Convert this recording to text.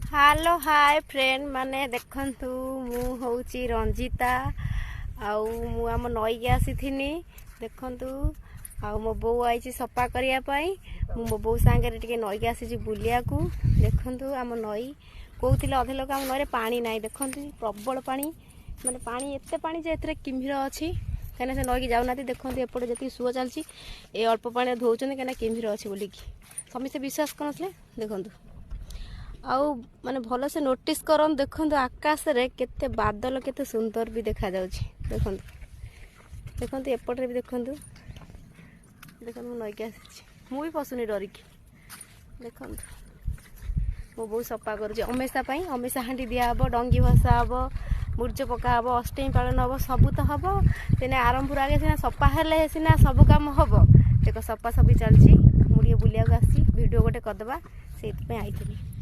Hello hi friend माने देखंतु मु होची रंजिता आउ आम नई के आसी देखंतु आउ मो बो आई सफा करिया पाई मो बो सांगे टिके नई के आसी बुलिया को देखंतु आम नई कहते अधे लोक आम नई पानी ना देखंतु प्रबल पानी माने पानी एते पानी जे एथरे किम्भीर अच्छी कहीं से नई की जाऊना देखते एपटे जी सुओ चलती ए अल्प पानी धोचन कहीं किम्भीर अच्छी बोलिकी समस्ते विश्वास करते देखंतु आउ माने भल से नोटिस करन देखंतु आकाश रे केते बादल केते सुंदर भी देखा जाउची देखंतु देखंतु एपटे भी देखंतु देखंतु नई के आसी मु भी पसुनी डरिकी देखंतु मो बहुत सफा करुची अमेशा पई अमेशा हांडी दिया हबो डंगी भसा हबो मुर्ज पका हबो अष्टमी पालन हबो सबु तो हबो तेने आरंभ आगे सिना सफा हेले सिना सब काम हबो देखो सफा सफी चलची मुड़िए बुलिया आसी वीडियो गोटे करदबा सेति पे आइथिनी।